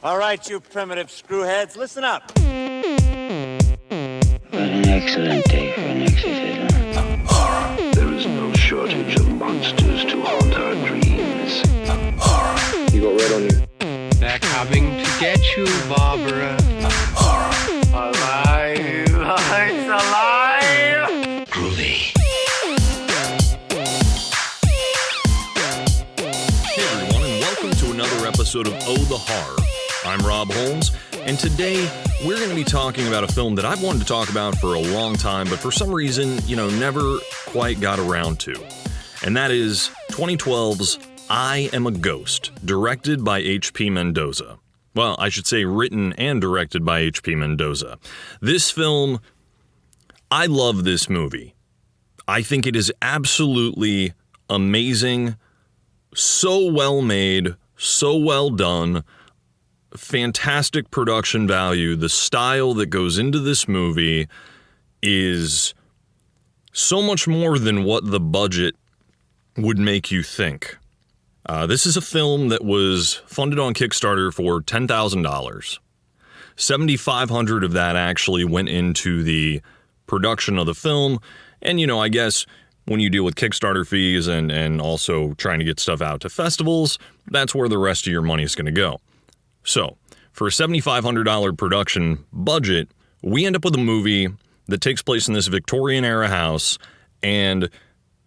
All right, you primitive screwheads, listen up. What an excellent day for an exorcism. There is no shortage of monsters to haunt our dreams. You got red on you. They're coming to get you, Barbara. Alive! It's alive! Groovy. Hey everyone, and welcome to another episode of Oh the Horror. I'm Rob Holmes, and today we're going to be talking about a film that I've wanted to talk about for a long time, but for some reason, never quite got around to. And that is 2012's I Am a Ghost, directed by H.P. Mendoza. Well, I should say written and directed by H.P. Mendoza. This film, I love this movie. I think it is absolutely amazing, so well made, so well done, fantastic production value. The style that goes into this movie is so much more than what the budget would make you think. This is a film that was funded on Kickstarter for $10,000. $7,500 of that actually went into the production of the film. And, I guess when you deal with Kickstarter fees and also trying to get stuff out to festivals, that's where the rest of your money is going to go. So, for a $7,500 production budget, we end up with a movie that takes place in this Victorian-era house, and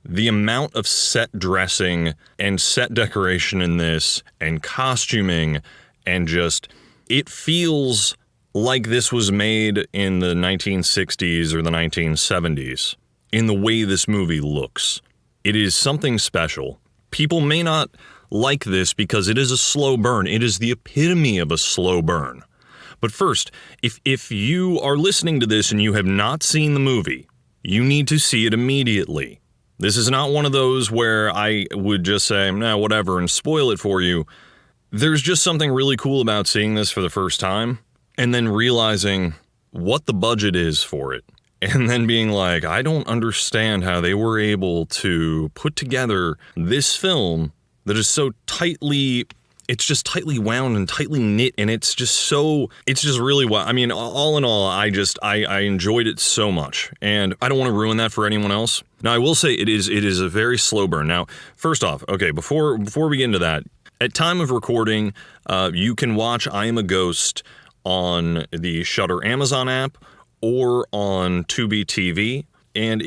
the amount of set dressing and set decoration in this, and costuming, and just, it feels like this was made in the 1960s or the 1970s, in the way this movie looks. It is something special. People may not like this because it is a slow burn. It is the epitome of a slow burn. But first, if you are listening to this and you have not seen the movie, you need to see it immediately. This is not one of those where I would just say, nah, whatever, and spoil it for you. There's just something really cool about seeing this for the first time and then realizing what the budget is for it. And then being like, I don't understand how they were able to put together this film that is so tightly, it's just tightly wound and tightly knit, and it's just really well. I mean, all in all, I enjoyed it so much, and I don't want to ruin that for anyone else. Now, I will say it is a very slow burn. Now, first off, okay, before we get into that, at time of recording, you can watch I Am a Ghost on the Shudder Amazon app or on Tubi TV, and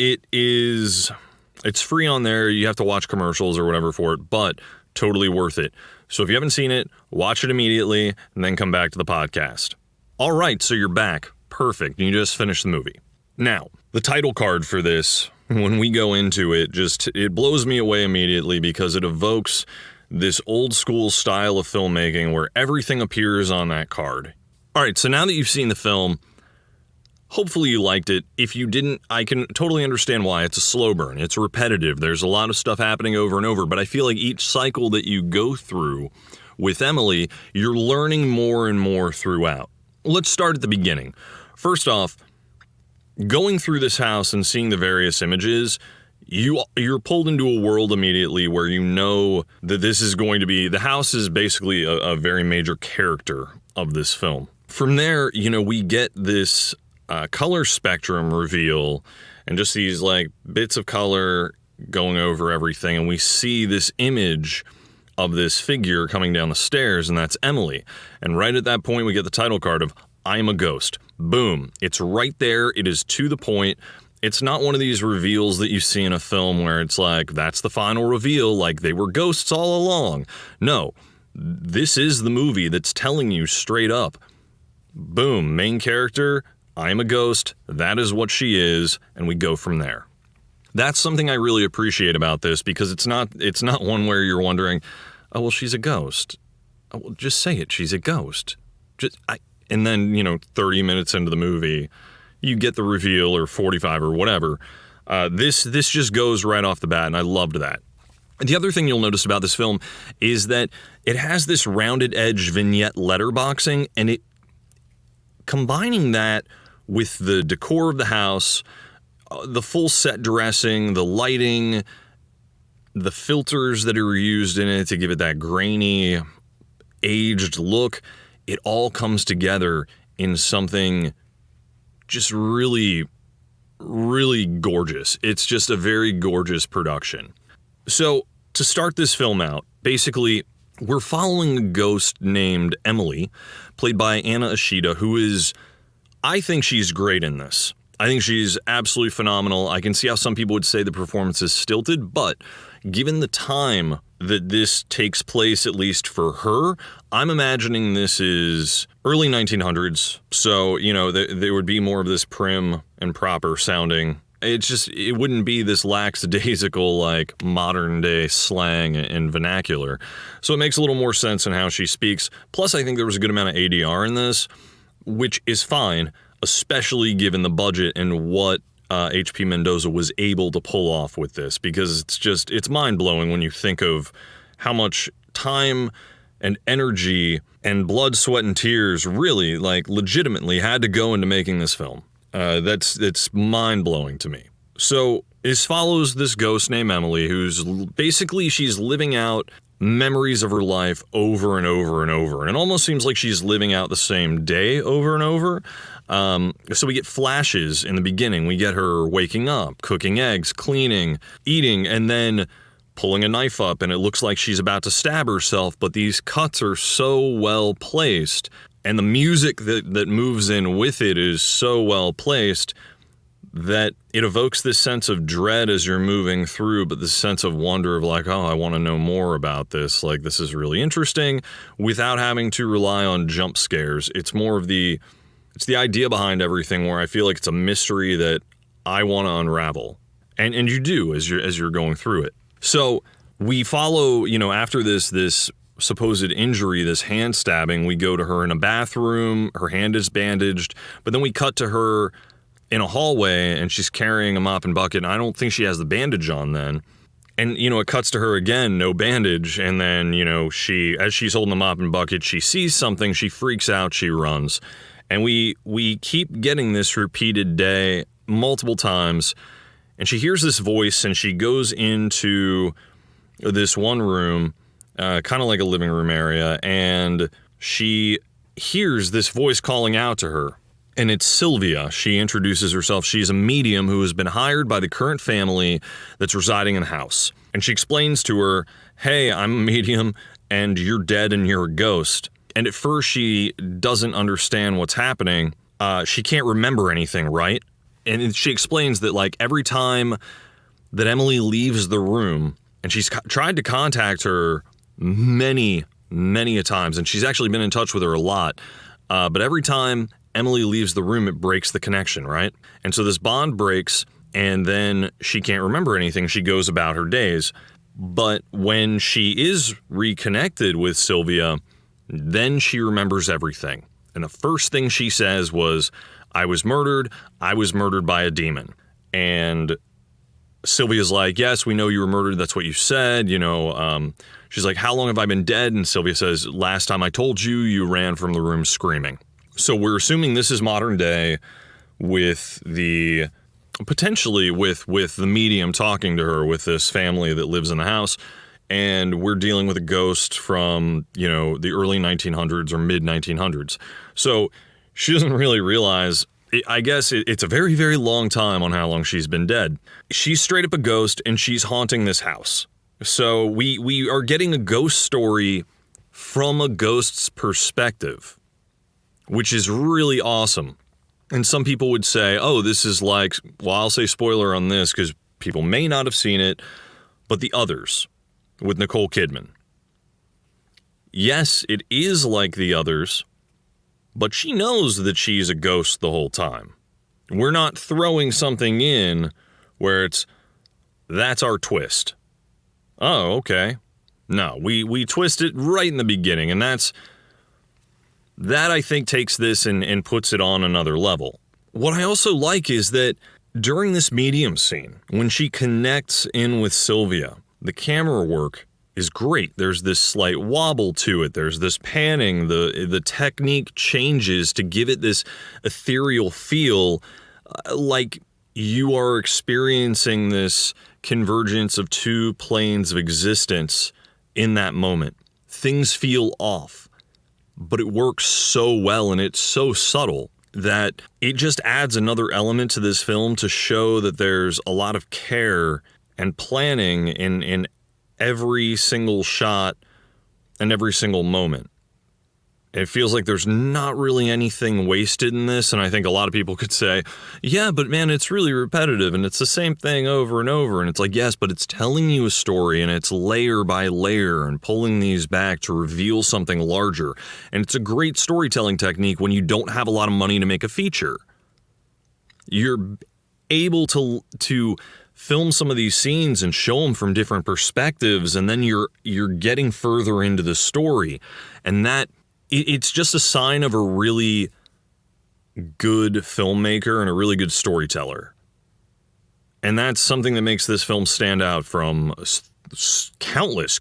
it's free on there. You have to watch commercials or whatever for it, but totally worth it. So if you haven't seen it, watch it immediately and then come back to the podcast. All right, so you're back. Perfect. You just finished the movie. Now, the title card for this, when we go into it, it blows me away immediately because it evokes this old school style of filmmaking where everything appears on that card. All right, so now that you've seen the film, hopefully you liked it. If you didn't, I can totally understand why. It's a slow burn. It's repetitive. There's a lot of stuff happening over and over, but I feel like each cycle that you go through with Emily, you're learning more and more throughout. Let's start at the beginning. First off, going through this house and seeing the various images, you're pulled into a world immediately where you know that this is going to be, the house is basically a very major character of this film. From there, we get this color spectrum reveal and just these bits of color going over everything, and we see this image of this figure coming down the stairs, and that's Emily. And right at that point we get the title card of I Am a Ghost. Boom. It's right there. It is to the point. It's not one of these reveals that you see in a film where it's like, that's the final reveal, like they were ghosts all along. No, this is the movie that's telling you straight up, boom, main character, I am a ghost, that is what she is, and we go from there. That's something I really appreciate about this, because it's not one where you're wondering, oh, well, she's a ghost. Oh, well, just say it, she's a ghost. And then, 30 minutes into the movie, you get the reveal, or 45 or whatever. This just goes right off the bat, and I loved that. The other thing you'll notice about this film is that it has this rounded edge vignette letterboxing, and it combining that with the decor of the house, the full set dressing, the lighting, the filters that are used in it to give it that grainy, aged look, it all comes together in something just really, really gorgeous. It's just a very gorgeous production. So to start this film out, basically, we're following a ghost named Emily, played by Anna Ishida, who is, I think she's great in this. I think she's absolutely phenomenal. I can see how some people would say the performance is stilted, but given the time that this takes place, at least for her, I'm imagining this is early 1900s. So, there would be more of this prim and proper sounding. It wouldn't be this lackadaisical, like, modern day slang and vernacular. So it makes a little more sense in how she speaks. Plus, I think there was a good amount of ADR in this, which is fine, especially given the budget and what H.P. Mendoza was able to pull off with this, because it's mind-blowing when you think of how much time and energy and blood, sweat, and tears really, like, legitimately had to go into making this film. It's mind-blowing to me. So this follows this ghost named Emily, who's basically, she's living out memories of her life over and over and over. And it almost seems like she's living out the same day over and over. So we get flashes in the beginning. We get her waking up, cooking eggs, cleaning, eating, and then pulling a knife up, and it looks like she's about to stab herself, but these cuts are so well placed, and the music that moves in with it is so well placed that it evokes this sense of dread as you're moving through, but this sense of wonder of like, oh, I want to know more about this. Like, this is really interesting, without having to rely on jump scares. It's more of it's the idea behind everything, where I feel like it's a mystery that I want to unravel. And you do as you're going through it. So we follow, after this supposed injury, this hand stabbing, we go to her in a bathroom, her hand is bandaged, but then we cut to her in a hallway and she's carrying a mop and bucket, and I don't think she has the bandage on then. And, it cuts to her again, no bandage, and then, as she's holding the mop and bucket, she sees something, she freaks out, she runs. And we keep getting this repeated day multiple times, and she hears this voice, and she goes into this one room, kind of like a living room area, and she hears this voice calling out to her. And it's Sylvia. She introduces herself. She's a medium who has been hired by the current family that's residing in the house. And she explains to her, hey, I'm a medium, and you're dead and you're a ghost. And at first she doesn't understand what's happening. She can't remember anything, right? And she explains that, like, every time that Emily leaves the room, and she's tried to contact her many, many a times, and she's actually been in touch with her a lot, but every time Emily leaves the room, it breaks the connection, right? And so this bond breaks, and then she can't remember anything. She goes about her days. But when she is reconnected with Sylvia, then she remembers everything. And the first thing she says was, I was murdered by a demon. And Sylvia's like, yes, we know you were murdered. That's what you said. She's like, how long have I been dead? And Sylvia says, last time I told you, you ran from the room screaming. So we're assuming this is modern day, with potentially with the medium talking to her, with this family that lives in the house. And we're dealing with a ghost from, the early 1900s or mid 1900s. So she doesn't really realize, I guess it's a very, very long time on how long she's been dead. She's straight up a ghost, and she's haunting this house. So we are getting a ghost story from a ghost's perspective, which is really awesome. And some people would say, oh, this is like, well, I'll say spoiler on this because people may not have seen it, but The Others with Nicole Kidman. Yes, it is like The Others, but she knows that she's a ghost the whole time. We're not throwing something in where that's our twist. Oh, okay. No, we twist it right in the beginning, and that I think takes this and puts it on another level. What I also like is that during this medium scene, when she connects in with Sylvia, the camera work is great. There's this slight wobble to it. There's this panning. The technique changes to give it this ethereal feel, like you are experiencing this convergence of two planes of existence in that moment. Things feel off. but it works so well and it's so subtle that it just adds another element to this film to show that there's a lot of care and planning in every single shot and every single moment. It feels like there's not really anything wasted in this, and I think a lot of people could say, yeah, but man, it's really repetitive, and it's the same thing over and over, and it's like, yes, but it's telling you a story, and it's layer by layer, and pulling these back to reveal something larger, and it's a great storytelling technique when you don't have a lot of money to make a feature. You're able to film some of these scenes and show them from different perspectives, and then you're getting further into the story, and that it's just a sign of a really good filmmaker and a really good storyteller. And that's something that makes this film stand out from countless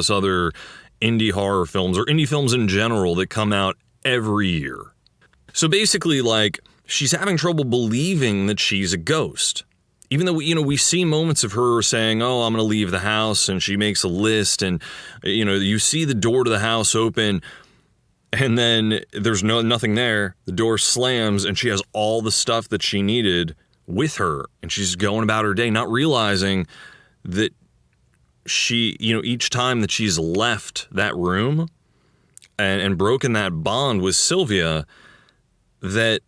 other indie horror films or indie films in general that come out every year. So basically, like, she's having trouble believing that she's a ghost. Even though, we see moments of her saying, oh, I'm going to leave the house, and she makes a list, and, you see the door to the house open, and then there's nothing there. The door slams, and she has all the stuff that she needed with her, and she's going about her day, not realizing that she, each time that she's left that room and broken that bond with Sylvia, that,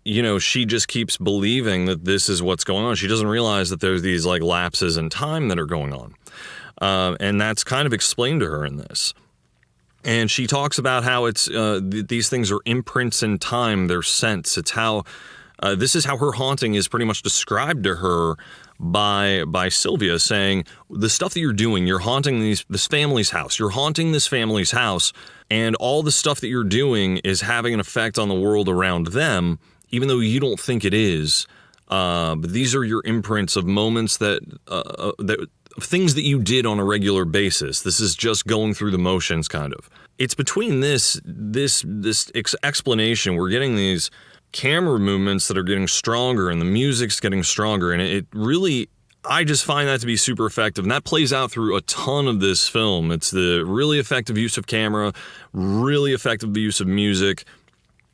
she just keeps believing that this is what's going on. She doesn't realize that there's these like lapses in time that are going on. And that's kind of explained to her in this. And she talks about how it's these things are imprints in time, they're scents. It's how this is how her haunting is pretty much described to her by Sylvia, saying the stuff that you're doing, you're haunting this family's house. You're haunting this family's house, and all the stuff that you're doing is having an effect on the world around them, even though you don't think it is. But these are your imprints of moments that things that you did on a regular basis. This is just going through the motions, kind of. It's between this explanation, we're getting these camera movements that are getting stronger and the music's getting stronger, and it really, I just find that to be super effective, and that plays out through a ton of this film. It's the really effective use of camera, really effective use of music,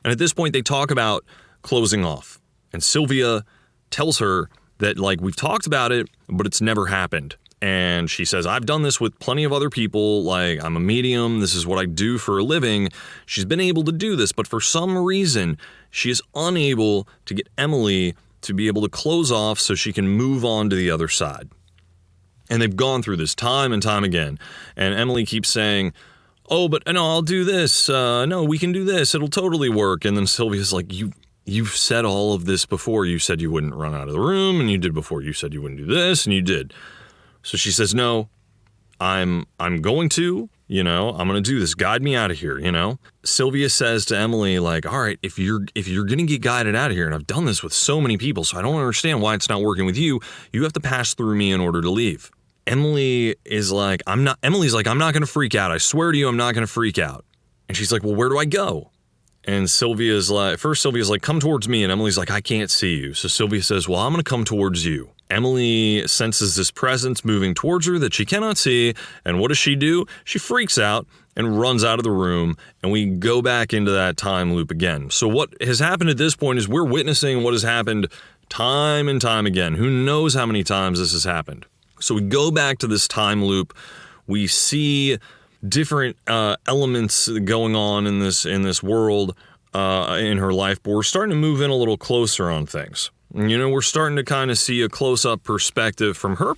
and at this point they talk about closing off, and Sylvia tells her that, like, we've talked about it, but it's never happened. And she says, I've done this with plenty of other people, like, I'm a medium, this is what I do for a living. She's been able to do this, but for some reason, she is unable to get Emily to be able to close off so she can move on to the other side. And they've gone through this time and time again. And Emily keeps saying, oh, but no, I'll do this. No, we can do this. It'll totally work. And then Sylvia's like, You've said all of this before. You said you wouldn't run out of the room, and you did before. You said you wouldn't do this, and you did. So she says, no, I'm going to, I'm going to do this. Guide me out of here, Sylvia says to Emily, like, all right, if you're going to get guided out of here, and I've done this with so many people, so I don't understand why it's not working with you, you have to pass through me in order to leave. Emily's like, I'm not going to freak out. I swear to you, I'm not going to freak out. And she's like, well, where do I go? And Sylvia's like, come towards me. And Emily's like, I can't see you. So Sylvia says, well, I'm going to come towards you. Emily senses this presence moving towards her that she cannot see. And what does she do? She freaks out and runs out of the room. And we go back into that time loop again. So what has happened at this point is we're witnessing what has happened time and time again. Who knows how many times this has happened? So we go back to this time loop. We see different elements going on in this world in her life, but we're starting to move in a little closer on things. We're starting to kind of see a close-up perspective from her,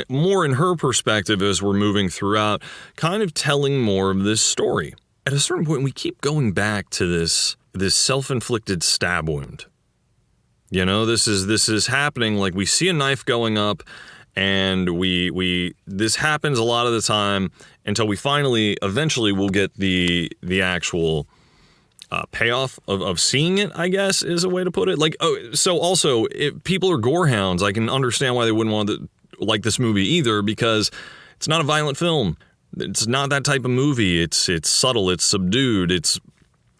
more in her perspective as we're moving throughout, kind of telling more of this story. At a certain point, we keep going back to this self-inflicted stab wound. This is happening, like we see a knife going up, and this happens a lot of the time until we eventually we'll get the actual payoff of seeing it, I guess, is a way to put it. Like, so also, if people are gorehounds, I can understand why they wouldn't want to like this movie either, because it's not a violent film. It's not that type of movie. It's subtle, it's subdued, it's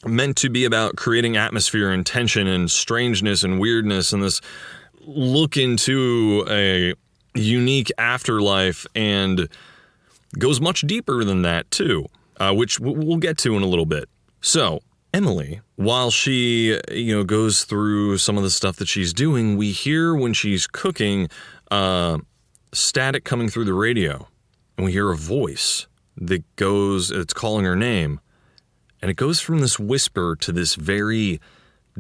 meant to be about creating atmosphere and tension and strangeness and weirdness and this look into a unique afterlife, and goes much deeper than that too. which we'll get to in a little bit. So, Emily, while she, goes through some of the stuff that she's doing, we hear when she's cooking static coming through the radio. And we hear a voice that it's calling her name. And it goes from this whisper to this very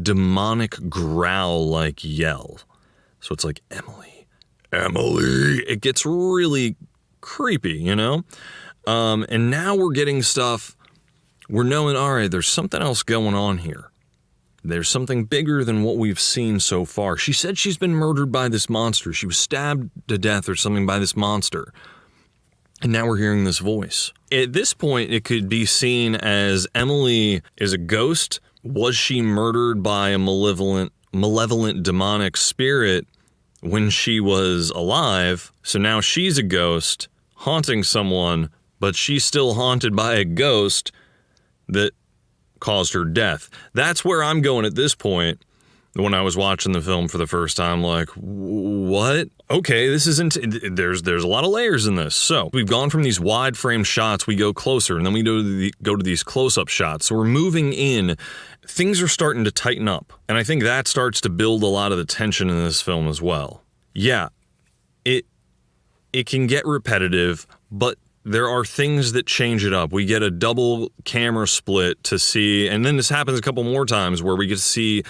demonic growl-like yell. So it's like, Emily, Emily. It gets really creepy, And now we're getting stuff. We're knowing, all right, there's something else going on here. There's something bigger than what we've seen so far. She said she's been murdered by this monster. She was stabbed to death or something by this monster. And now we're hearing this voice. At this point, it could be seen as Emily is a ghost. Was she murdered by a malevolent demonic spirit when she was alive? So now she's a ghost haunting someone, but she's still haunted by a ghost that caused her death. That's where I'm going at this point. When I was watching the film for the first time, like, what? Okay, this isn't. There's a lot of layers in this. So we've gone from these wide frame shots, we go closer, and then we go to these close-up shots. So we're moving in. Things are starting to tighten up, and I think that starts to build a lot of the tension in this film as well. Yeah, it can get repetitive, but there are things that change it up. We get a double camera split to see, and then this happens a couple more times where we get to see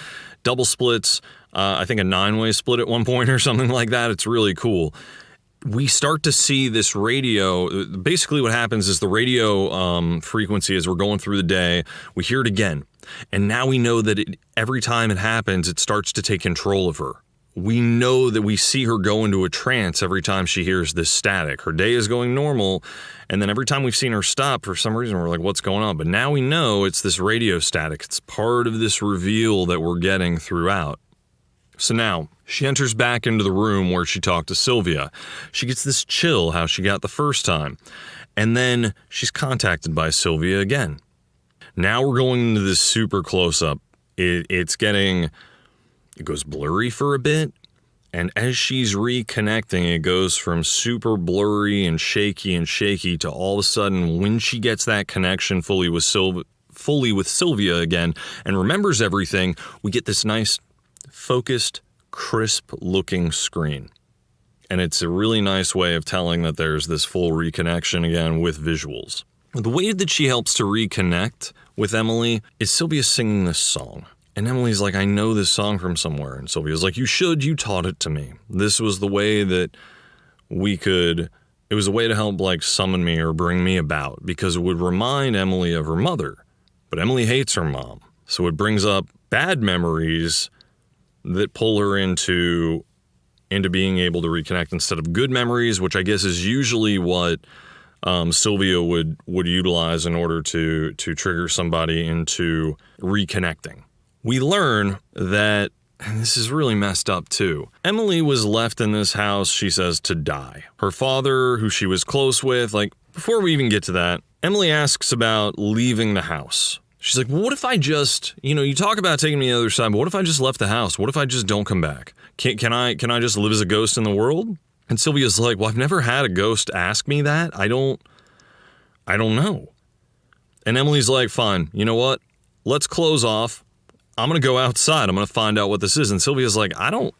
double splits, I think a 9-way split at one point or something like that. It's really cool. We start to see this radio. Basically what happens is the radio frequency, as we're going through the day, we hear it again. And now we know that every time it happens, it starts to take control of her. We know that we see her go into a trance every time she hears this static. Her day is going normal, and then every time we've seen her stop, for some reason, we're like, what's going on? But now we know it's this radio static. It's part of this reveal that we're getting throughout. So now, she enters back into the room where she talked to Sylvia. She gets this chill, how she got the first time. And then she's contacted by Sylvia again. Now we're going into this super close-up. It goes blurry for a bit, and as she's reconnecting, it goes from super blurry and shaky to all of a sudden, when she gets that connection fully with Sylvia again and remembers everything, we get this nice, focused, crisp-looking screen. And it's a really nice way of telling that there's this full reconnection again with visuals. The way that she helps to reconnect with Emily is Sylvia singing this song. And Emily's like, I know this song from somewhere. And Sylvia's like, you taught it to me. This was the way that it was a way to help like summon me or bring me about, because it would remind Emily of her mother. But Emily hates her mom. So it brings up bad memories that pull her into being able to reconnect instead of good memories, which I guess is usually what Sylvia would utilize in order to trigger somebody into reconnecting. We learn that, and this is really messed up too, Emily was left in this house, she says, to die. Her father, who she was close with, before we even get to that, Emily asks about leaving the house. She's like, well, what if I just, you talk about taking me to the other side, but what if I just left the house? What if I just don't come back? Can I just live as a ghost in the world? And Sylvia's like, well, I've never had a ghost ask me that. I don't know. And Emily's like, fine, you know what? Let's close off. I'm going to go outside. I'm going to find out what this is. And Sylvia's like, I don't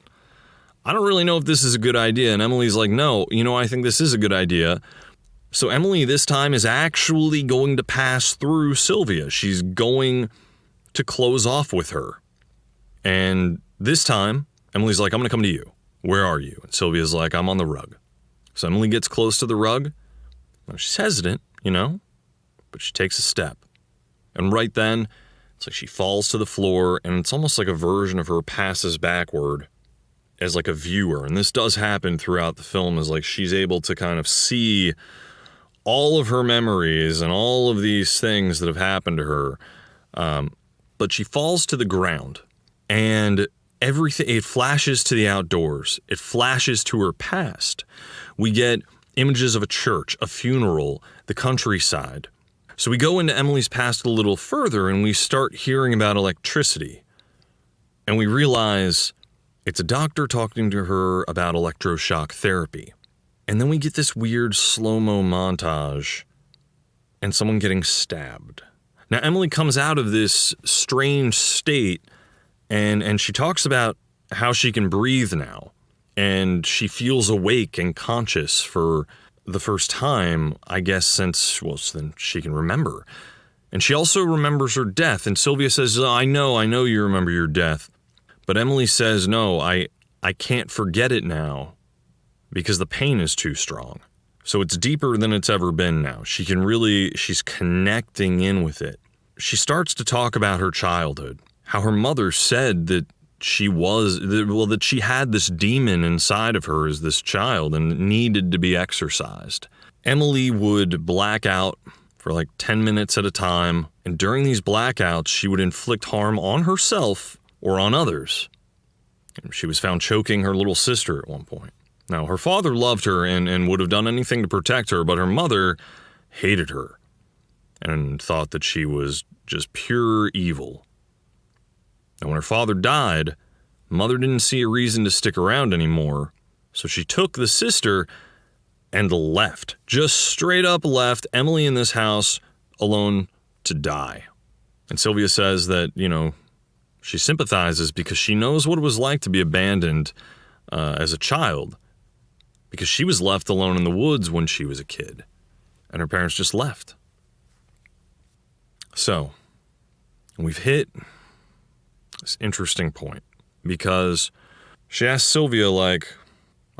really know if this is a good idea. And Emily's like, no, I think this is a good idea. So Emily this time is actually going to pass through Sylvia. She's going to close off with her. And this time, Emily's like, I'm going to come to you. Where are you? And Sylvia's like, I'm on the rug. So Emily gets close to the rug. Well, she's hesitant, but she takes a step. And right then, it's like she falls to the floor, and it's almost like a version of her passes backward as like a viewer. And this does happen throughout the film, is like she's able to kind of see all of her memories and all of these things that have happened to her. But she falls to the ground, and everything, it flashes to the outdoors. It flashes to her past. We get images of a church, a funeral, the countryside. So we go into Emily's past a little further, and we start hearing about electricity. And we realize it's a doctor talking to her about electroshock therapy. And then we get this weird slow-mo montage and someone getting stabbed. Now, Emily comes out of this strange state, and she talks about how she can breathe now, and she feels awake and conscious for the first time, I guess, since she can remember. And she also remembers her death, and Sylvia says, I know you remember your death. But Emily says, no, I can't forget it now because the pain is too strong. So it's deeper than it's ever been now. She's connecting in with it. She starts to talk about her childhood, how her mother said that that she had this demon inside of her as this child and needed to be exorcised. Emily would black out for like 10 minutes at a time, and during these blackouts, she would inflict harm on herself or on others. She was found choking her little sister at one point. Now, her father loved her and would have done anything to protect her, but her mother hated her and thought that she was just pure evil. And when her father died, mother didn't see a reason to stick around anymore, so she took the sister and left. Just straight up left Emily in this house alone to die. And Sylvia says that, she sympathizes because she knows what it was like to be abandoned as a child, because she was left alone in the woods when she was a kid, and her parents just left. So, we've hit this interesting point, because she asked Sylvia, all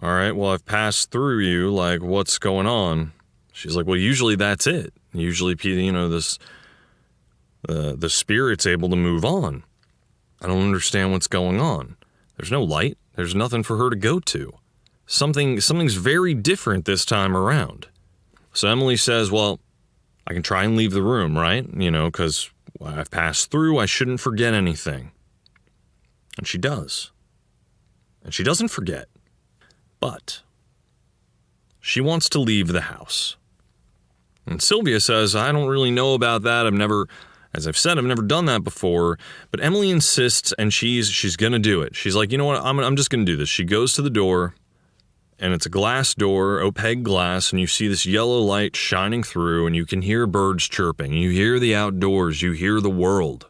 right, well, I've passed through you, what's going on? She's like, well, usually that's it. Usually, the spirit's able to move on. I don't understand what's going on. There's no light. There's nothing for her to go to. Something's very different this time around. So Emily says, well, I can try and leave the room, right? Because I've passed through. I shouldn't forget anything. And she does. And she doesn't forget. But she wants to leave the house. And Sylvia says, I don't really know about that. I've never done that before. But Emily insists, and she's going to do it. She's like, you know what? I'm just going to do this. She goes to the door, and it's a glass door, opaque glass, and you see this yellow light shining through, and you can hear birds chirping. You hear the outdoors. You hear the world.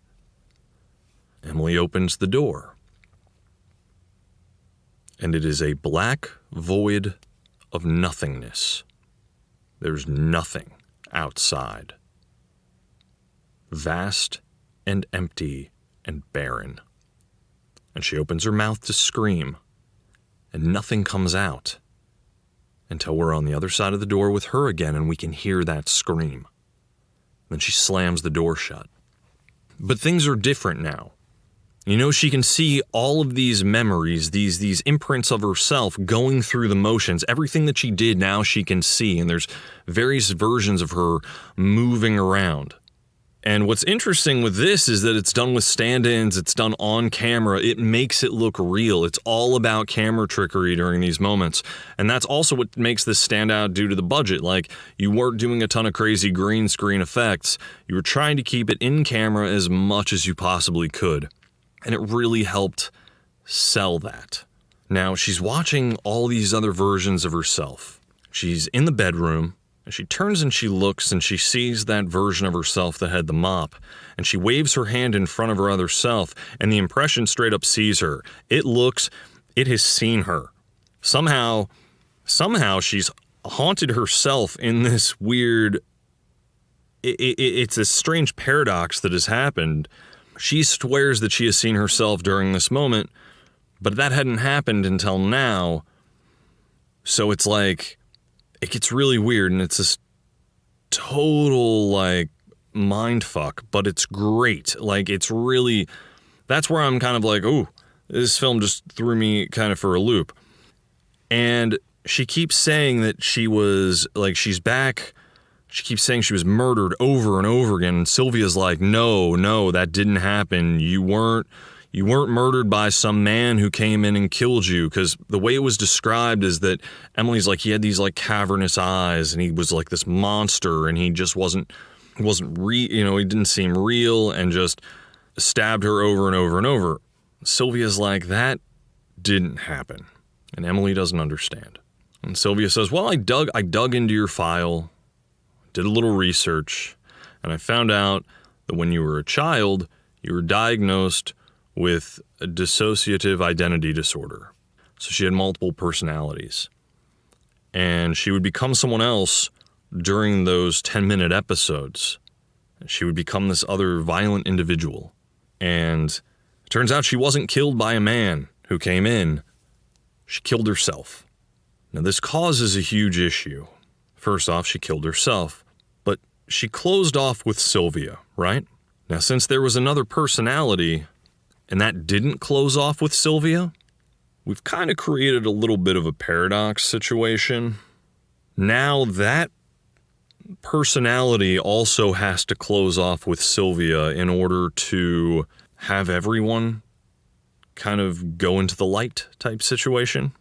Emily opens the door. And it is a black void of nothingness. There's nothing outside. Vast and empty and barren. And she opens her mouth to scream, and nothing comes out until we're on the other side of the door with her again, and we can hear that scream. Then she slams the door shut. But things are different now. She can see all of these memories, these imprints of herself going through the motions. Everything that she did now she can see, and there's various versions of her moving around. And what's interesting with this is that it's done with stand-ins, it's done on camera, it makes it look real. It's all about camera trickery during these moments. And that's also what makes this stand out due to the budget. You weren't doing a ton of crazy green screen effects. You were trying to keep it in camera as much as you possibly could. And it really helped sell that. Now, she's watching all these other versions of herself. She's in the bedroom, and she turns and she looks, and she sees that version of herself that had the mop, and she waves her hand in front of her other self, and the impression straight up sees her. It has seen her. Somehow she's haunted herself in this weird... It's a strange paradox that has happened. She swears that she has seen herself during this moment, but that hadn't happened until now. So it's it gets really weird, and it's this total, mind fuck, but it's great. It's really, that's where I'm kind of ooh, this film just threw me kind of for a loop. And she keeps saying that she was, she's back. She keeps saying she was murdered over and over again, and Sylvia's like, no, that didn't happen. You weren't murdered by some man who came in and killed you, because the way it was described is that Emily's he had these cavernous eyes, and he was this monster, and he just wasn't real, he didn't seem real, and just stabbed her over and over and over. Sylvia's like, that didn't happen, and Emily doesn't understand. And Sylvia says, well, I dug into your file, did a little research, and I found out that when you were a child, you were diagnosed with a dissociative identity disorder. So she had multiple personalities. And she would become someone else during those 10-minute episodes. She would become this other violent individual. And it turns out she wasn't killed by a man who came in. She killed herself. Now, this causes a huge issue. First off, she killed herself. But she closed off with Sylvia, right? Now, since there was another personality, and that didn't close off with Sylvia, we've kind of created a little bit of a paradox situation. Now that personality also has to close off with Sylvia in order to have everyone kind of go into the light type situation.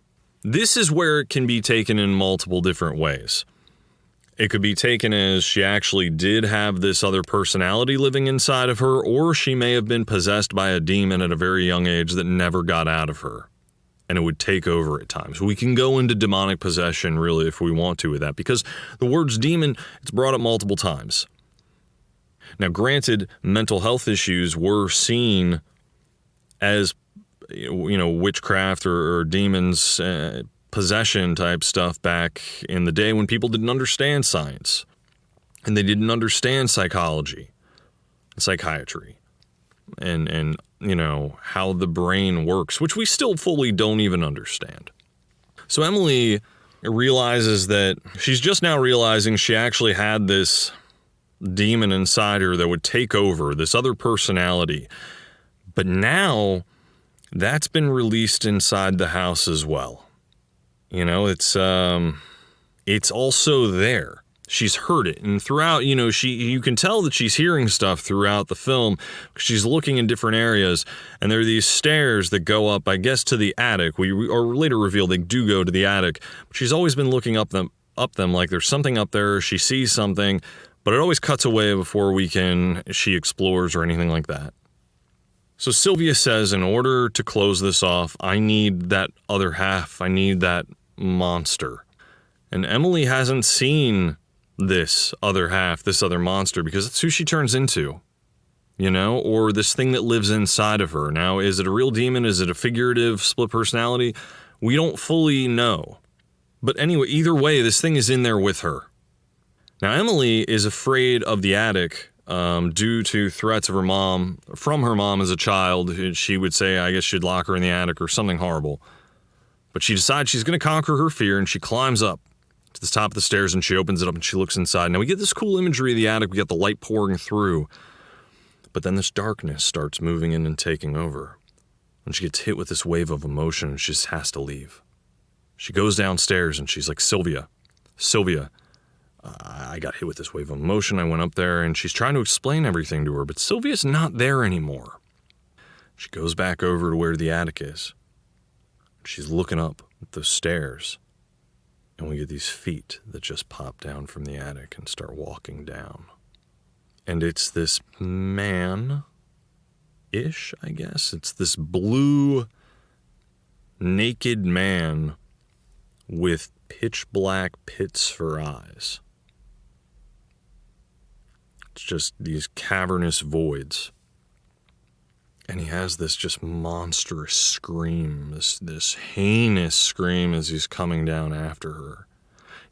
This is where it can be taken in multiple different ways. It could be taken as she actually did have this other personality living inside of her, or she may have been possessed by a demon at a very young age that never got out of her, and it would take over at times. We can go into demonic possession, really, if we want to with that, because the words demon, it's brought up multiple times. Now, granted, mental health issues were seen as, witchcraft or demons, possession type stuff back in the day when people didn't understand science and they didn't understand psychology, psychiatry, and how the brain works, which we still fully don't even understand. So Emily realizes that she's just now realizing she actually had this demon inside her that would take over, this other personality. But now that's been released inside the house as well. It's also there. She's heard it, and throughout, you can tell that she's hearing stuff throughout the film. She's looking in different areas, and there are these stairs that go up, I guess, to the attic. We are later revealed they do go to the attic. But she's always been looking up them like there's something up there. She sees something, but it always cuts away before she explores or anything like that. So Sylvia says, in order to close this off, I need that other half. I need that monster. And Emily hasn't seen this other half, this other monster, because it's who she turns into, or this thing that lives inside of her. Now, is it a real demon? Is it a figurative split personality? We don't fully know. But anyway, either way, this thing is in there with her. Now, Emily is afraid of the attic due to threats of from her mom as a child. She would say, I guess she'd lock her in the attic or something horrible. But she decides she's going to conquer her fear, and she climbs up to the top of the stairs, and she opens it up, and she looks inside. Now, we get this cool imagery of the attic. We got the light pouring through. But then this darkness starts moving in and taking over. And she gets hit with this wave of emotion, and she just has to leave. She goes downstairs, and she's like, Sylvia, I got hit with this wave of emotion. I went up there, and she's trying to explain everything to her, but Sylvia's not there anymore. She goes back over to where the attic is. She's looking up at the stairs, and we get these feet that just pop down from the attic and start walking down. And it's this man-ish, I guess. It's this blue, naked man with pitch black pits for eyes. It's just these cavernous voids. And he has this just monstrous scream, this heinous scream as he's coming down after her.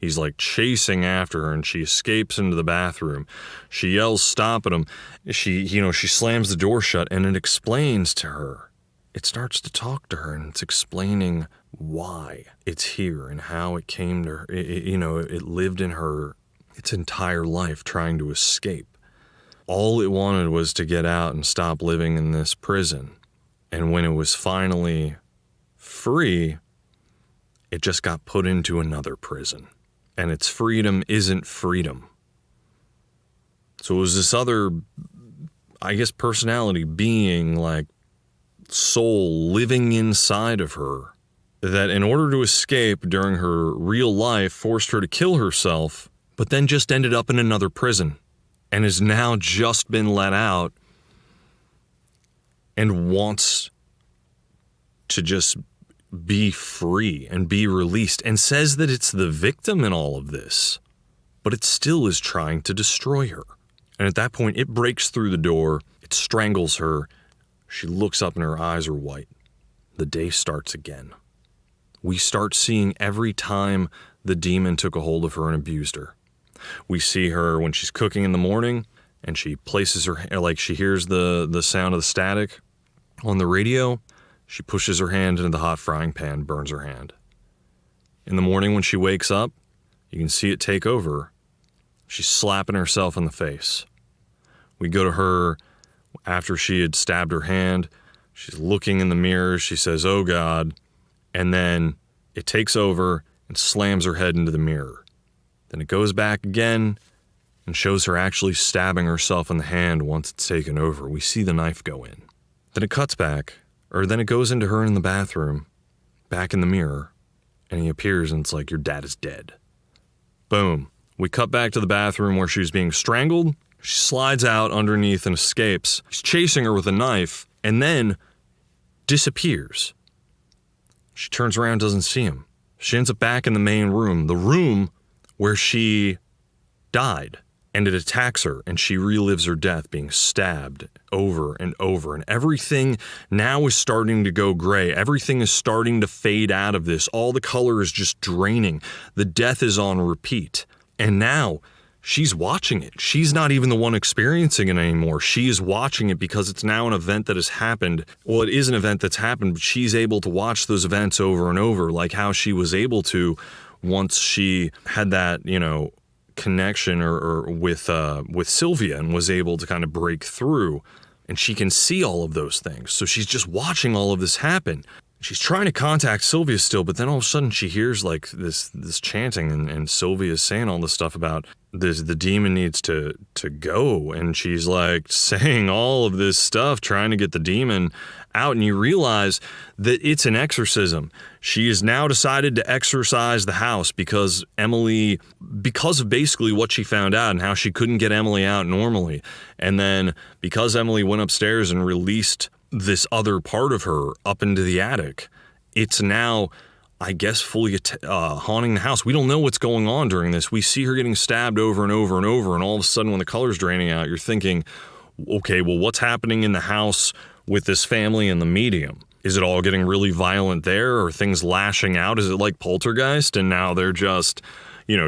He's like chasing after her, and she escapes into the bathroom. She yells, stop at him. She slams the door shut, and it explains to her. It starts to talk to her, and it's explaining why it's here and how it came to her. It lived in her its entire life trying to escape. All it wanted was to get out and stop living in this prison. And when it was finally free, it just got put into another prison. And its freedom isn't freedom. So it was this other, I guess, personality, being, like, soul living inside of her that in order to escape during her real life forced her to kill herself, but then just ended up in another prison. And has now just been let out and wants to just be free and be released, and says that it's the victim in all of this. but it still is trying to destroy her. And at that point, it breaks through the door, it strangles her. She looks up and her eyes are white. The day starts again. We start seeing every time the demon took a hold of her and abused her. We see her when she's cooking in the morning, and she places her, like she hears the sound of the static on the radio. She pushes her hand into the hot frying pan, burns her hand. In the morning when she wakes up, you can see it take over. She's slapping herself in the face. We go to her after she had stabbed her hand. She's looking in the mirror. She says, "Oh God." And then it takes over and slams her head into the mirror. Then it goes back again and shows her actually stabbing herself in the hand once it's taken over. We see the knife go in. Then it cuts back, or then it goes into her in the bathroom, back in the mirror, and he appears and it's like, "Your dad is dead." Boom. We cut back to the bathroom where she's being strangled. She slides out underneath and escapes. He's chasing her with a knife and then disappears. She turns around, doesn't see him. She ends up back in the main room, the room where she died. And it attacks her, and she relives her death, being stabbed over and over. And everything now is starting to go gray. Everything is starting to fade out of this. All the color is just draining. The death is on repeat. And now she's watching it. She's not even the one experiencing it anymore. She is watching it because it's now an event that has happened. Well, it is an event that's happened, but she's able to watch those events over and over, like how she was able to once she had that, connection or with Sylvia and was able to kind of break through, and she can see all of those things. So she's just watching all of this happen. She's trying to contact Sylvia still, but then all of a sudden she hears like this chanting, and Sylvia's saying all this stuff about this, the demon needs to go, and she's like saying all of this stuff trying to get the demon out, and you realize that it's an exorcism. She has now decided to exorcise the house because of basically what she found out and how she couldn't get Emily out normally. And then because Emily went upstairs and released this other part of her up into the attic, it's now, I guess, fully haunting the house. We don't know what's going on during this. We see her getting stabbed over and over and over, and all of a sudden when the color's draining out, you're thinking, okay, well, what's happening in the house with this family and the medium? Is it all getting really violent there? Or things lashing out? Is it like Poltergeist and now they're just,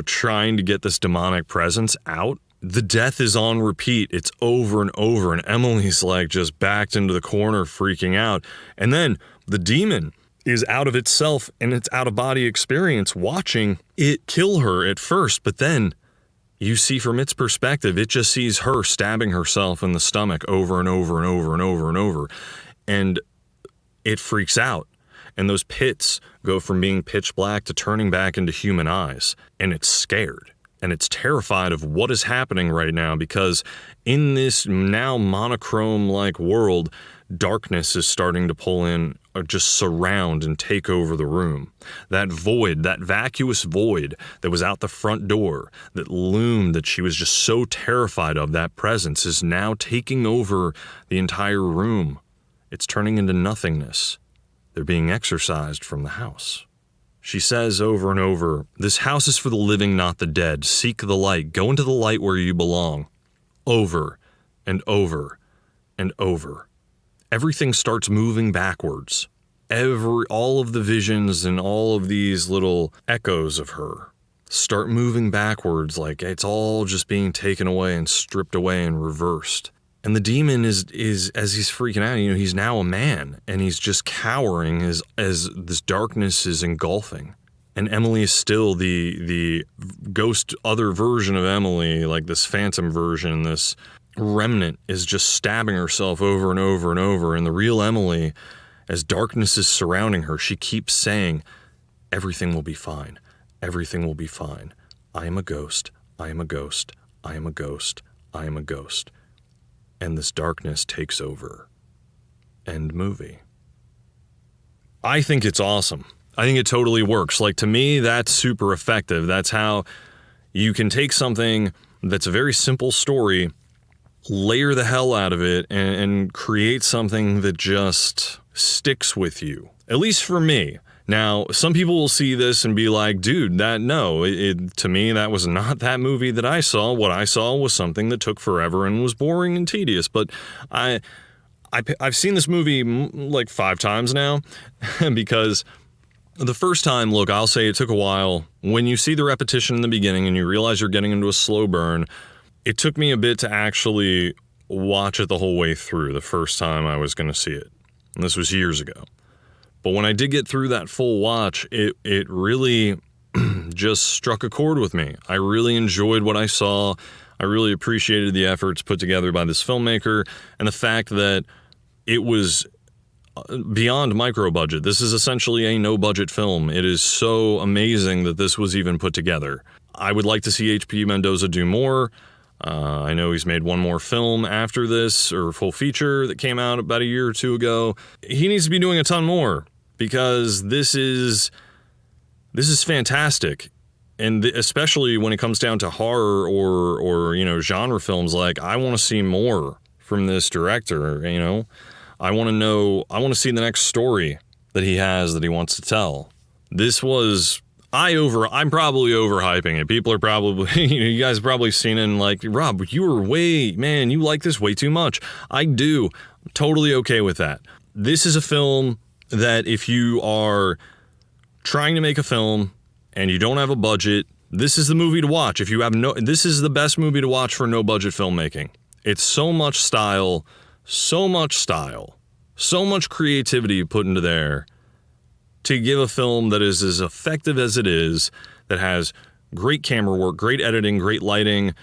trying to get this demonic presence out? The death is on repeat. It's over and over, and Emily's like just backed into the corner freaking out. And then the demon is out of itself and its out-of-body experience watching it kill her at first, but then you see from its perspective, it just sees her stabbing herself in the stomach over and over and over and over and over. And it freaks out. And those pits go from being pitch black to turning back into human eyes. And it's scared. And it's terrified of what is happening right now, because in this now monochrome-like world, darkness is starting to pull in, or just surround and take over the room. That void, that vacuous void that was out the front door, that loomed, that she was just so terrified of, that presence is now taking over the entire room. It's turning into nothingness. They're being exorcised from the house. She says over and over, "This house is for the living, not the dead. Seek the light. Go into the light where you belong." Over and over and over. Everything starts moving backwards. All of the visions and all of these little echoes of her start moving backwards, like it's all just being taken away and stripped away and reversed. And the demon is as he's freaking out, he's now a man, and he's just cowering as this darkness is engulfing. And Emily is still the ghost other version of Emily, like this phantom version, this remnant is just stabbing herself over and over and over. And the real Emily, as darkness is surrounding her, she keeps saying, "Everything will be fine. Everything will be fine. I am a ghost. I am a ghost. I am a ghost. I am a ghost." And this darkness takes over. End movie. I think it's awesome. I think it totally works. Like, to me, that's super effective. That's how you can take something that's a very simple story, layer the hell out of it, and create something that just sticks with you. At least for me. Now, some people will see this and be like, dude, to me, that was not that movie that I saw. What I saw was something that took forever and was boring and tedious. But I've seen this movie like 5 times now because the first time, look, I'll say it took a while. When you see the repetition in the beginning and you realize you're getting into a slow burn, it took me a bit to actually watch it the whole way through the first time I was going to see it. And this was years ago. But when I did get through that full watch, it really just struck a chord with me. I really enjoyed what I saw. I really appreciated the efforts put together by this filmmaker and the fact that it was beyond micro budget. This is essentially a no budget film. It is so amazing that this was even put together. I would like to see H.P. Mendoza do more. I know he's made one more film after this, or full feature that came out about a year or 2 ago. He needs to be doing a ton more because this is fantastic. And especially when it comes down to horror or genre films, like I want to see more from this director, I want to see the next story that he has that he wants to tell. This was I'm probably overhyping it. People are probably, you guys have probably seen it and like, Rob, you like this way too much. I do. I'm totally okay with that. This is a film that if you are trying to make a film and you don't have a budget, this is the movie to watch. This is the best movie to watch for no budget filmmaking. It's so much style, so much creativity put into there to give a film that is as effective as it is, that has great camera work, great editing, great lighting,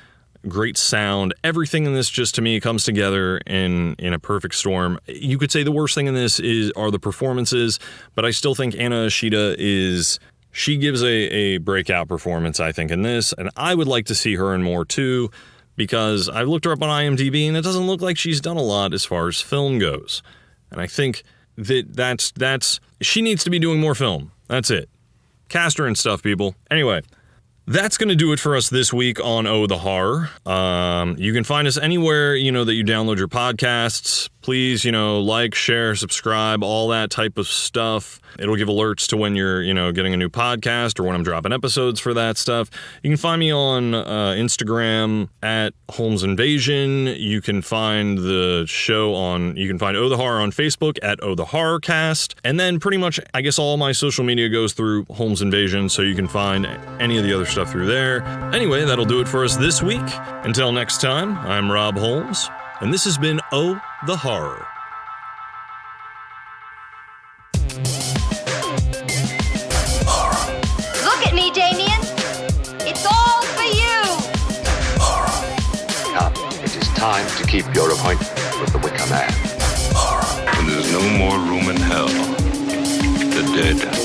great sound. Everything in this just to me comes together in a perfect storm. You could say the worst thing in this are the performances, but I still think Anna Ishida she gives a breakout performance, I think, in this, and I would like to see her in more too, because I've looked her up on IMDb and it doesn't look like she's done a lot as far as film goes. And I think that's she needs to be doing more film. That's it. Cast her and stuff, people. Anyway, that's going to do it for us this week on Oh the Horror. You can find us anywhere, that you download your podcasts. Please, like, share, subscribe, all that type of stuff. It'll give alerts to when you're, getting a new podcast or when I'm dropping episodes for that stuff. You can find me on Instagram at Holmes Invasion. You can find the show you can find Oh the Horror on Facebook at Oh the Horrorcast. And then pretty much, I guess all my social media goes through Holmes Invasion, so you can find any of the other stuff through there. Anyway, that'll do it for us this week. Until next time, I'm Rob Holmes, and this has been Oh the Horror. Look at me, Damien. It's all for you. Now, it is time to keep your appointment with the Wicker Man. When there's no more room in hell, the dead